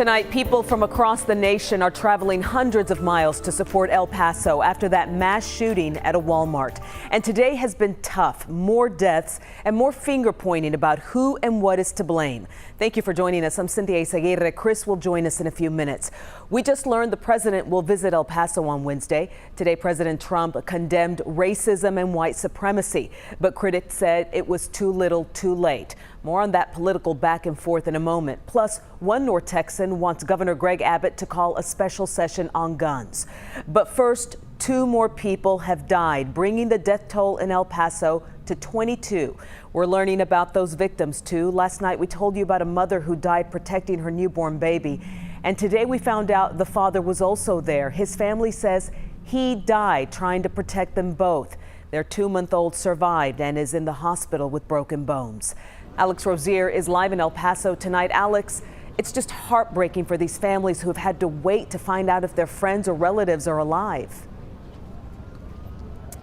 Tonight, people from across the nation are traveling hundreds of miles to support El Paso after that mass shooting at a Walmart. And today has been tough. More deaths and more finger pointing about who and what is to blame. Thank you for joining us. I'm Cynthia Izaguirre. Chris will join us in a few minutes. We just learned the president will visit El Paso on Wednesday. Today, President Trump condemned racism and white supremacy, but critics said it was too little, too late. More on that political back and forth in a moment. Plus, one North Texan wants Governor Greg Abbott to call a special session on guns. But first, 2 more people have died, bringing the death toll in El Paso to 22. We're learning about those victims, too. Last night, we told you about a mother who died protecting her newborn baby. And today, we found out the father was also there. His family says he died trying to protect them both. Their 2-month-old survived and is in the hospital with broken bones. Alex Rozier is live in El Paso tonight. Alex, it's just heartbreaking for these families who have had to wait to find out if their friends or relatives are alive.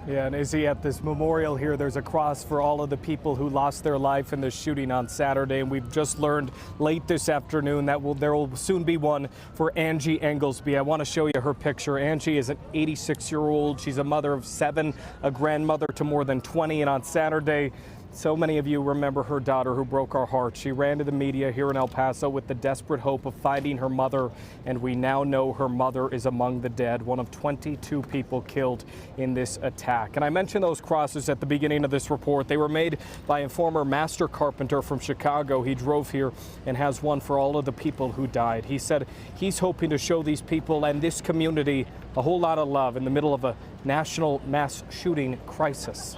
Yeah, and Izzy, at this memorial here, there's a cross for all of the people who lost their life in the shooting on Saturday. And we've just learned late this afternoon that there will soon be one for Angie Englesby. I want to show you her picture. Angie is an 86-year-old. She's a mother of 7, a grandmother to more than 20. And on Saturday, so many of you remember her daughter who broke our hearts. She ran to the media here in El Paso with the desperate hope of finding her mother, and we now know her mother is among the dead, one of 22 people killed in this attack. And I mentioned those crosses at the beginning of this report. They were made by a former master carpenter from Chicago. He drove here and has one for all of the people who died. He said he's hoping to show these people and this community a whole lot of love in the middle of a national mass shooting crisis.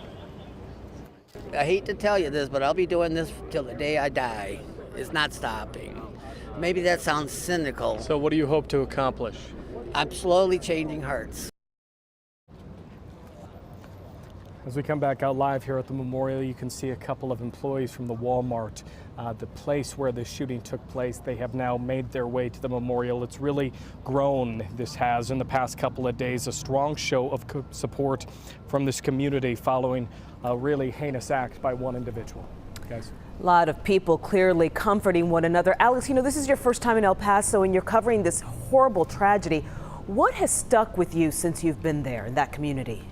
I hate to tell you this, but I'll be doing this till the day I die. It's not stopping. Maybe that sounds cynical. So what do you hope to accomplish? I'm slowly changing hearts. As we come back out live here at the memorial, you can see a couple of employees from the Walmart, the place where the shooting took place. They have now made their way to the memorial. It's really grown, this has, in the past couple of days, a strong show of support from this community following a really heinous act by one individual. Guys. A lot of people clearly comforting one another. Alex, you know, this is your first time in El Paso and you're covering this horrible tragedy. What has stuck with you since you've been there in that community?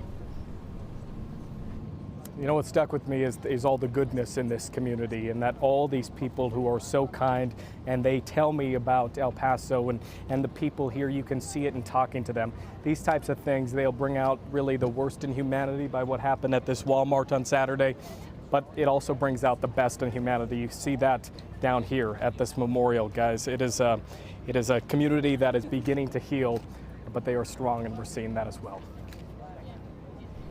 You know, what stuck with me is all the goodness in this community, and that all these people who are so kind, and they tell me about El Paso and the people here. You can see it in talking to them. These types of things, they'll bring out really the worst in humanity by what happened at this Walmart on Saturday, but it also brings out the best in humanity. You see that down here at this memorial, guys. It is a community that is beginning to heal, but they are strong, and we're seeing that as well.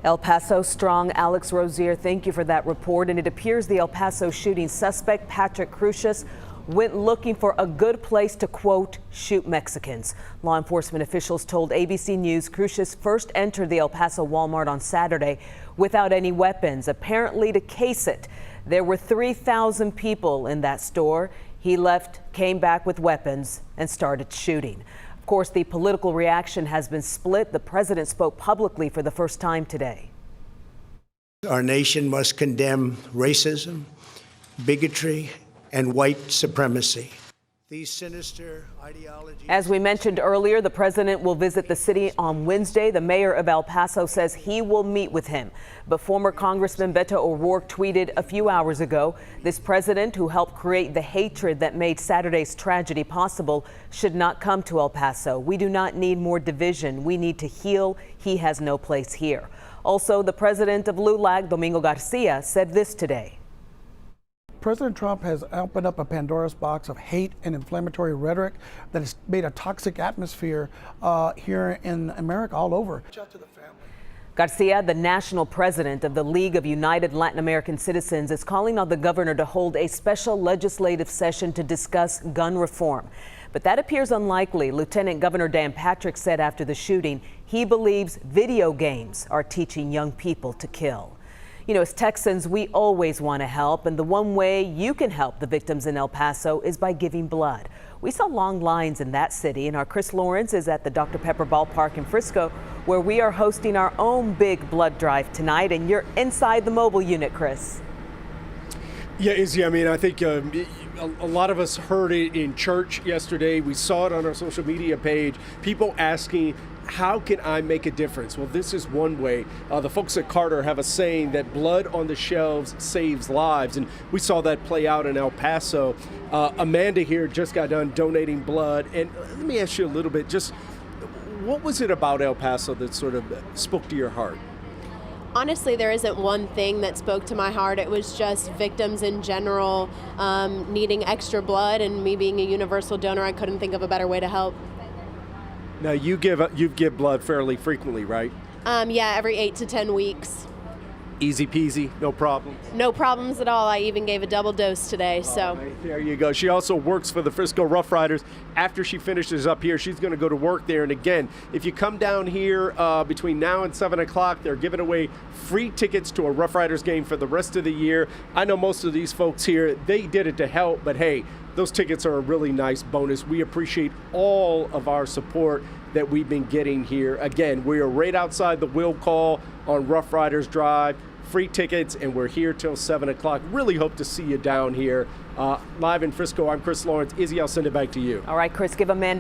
El Paso strong. Alex Rozier, thank you for that report. And it appears the El Paso shooting suspect, Patrick Crucius, went looking for a good place to, quote, shoot Mexicans. Law enforcement officials told ABC News Crucius first entered the El Paso Walmart on Saturday without any weapons, apparently to case it. There were 3,000 people in that store. He left, came back with weapons, and started shooting. Of course, the political reaction has been split. The president spoke publicly for the first time today. Our nation must condemn racism, bigotry, and white supremacy. These sinister ideologies. As we mentioned earlier, the president will visit the city on Wednesday. The mayor of El Paso says he will meet with him. But former Congressman Beto O'Rourke tweeted a few hours ago, this president who helped create the hatred that made Saturday's tragedy possible should not come to El Paso. We do not need more division. We need to heal. He has no place here. Also, the president of LULAC, Domingo Garcia, said this today. President Trump has opened up a Pandora's box of hate and inflammatory rhetoric that has made a toxic atmosphere here in America, all over. Garcia, the national president of the League of United Latin American Citizens, is calling on the governor to hold a special legislative session to discuss gun reform. But that appears unlikely. Lieutenant Governor Dan Patrick said after the shooting he believes video games are teaching young people to kill. You know, as Texans, we always want to help, and the one way you can help the victims in El Paso is by giving blood. We saw long lines in that city, and our Chris Lawrence is at the Dr. Pepper Ballpark in Frisco, where we are hosting our own big blood drive tonight, and you're inside the mobile unit, Chris. Yeah, Izzy, I mean, I think a lot of us heard it in church yesterday. We saw it on our social media page. People asking, how can I make a difference? Well, this is one way. The folks at Carter have a saying that blood on the shelves saves lives, and we saw that play out in El Paso. Amanda here just got done donating blood, and let me ask you a little bit, just what was it about El Paso that sort of spoke to your heart? Honestly, there isn't one thing that spoke to my heart. It was just victims in general needing extra blood, and me being a universal donor, I couldn't think of a better way to help. Now you give blood fairly frequently, right? Yeah, every 8 to 10 weeks. Easy peasy, no problem. No problems at all. I even gave a double dose today. So Right, there you go. She also works for the Frisco Rough Riders. After she finishes up here, she's going to go to work there. And again, if you come down here between now and 7 o'clock, they're giving away free tickets to a Rough Riders game for the rest of the year. I know most of these folks here, they did it to help, but hey, those tickets are a really nice bonus. We appreciate all of our support that we've been getting here. Again, we are right outside the will call on Rough Riders Drive. Free tickets, and we're here till 7 o'clock. Really hope to see you down here. Live in Frisco, I'm Chris Lawrence. Izzy, I'll send it back to you. All right, Chris, give a man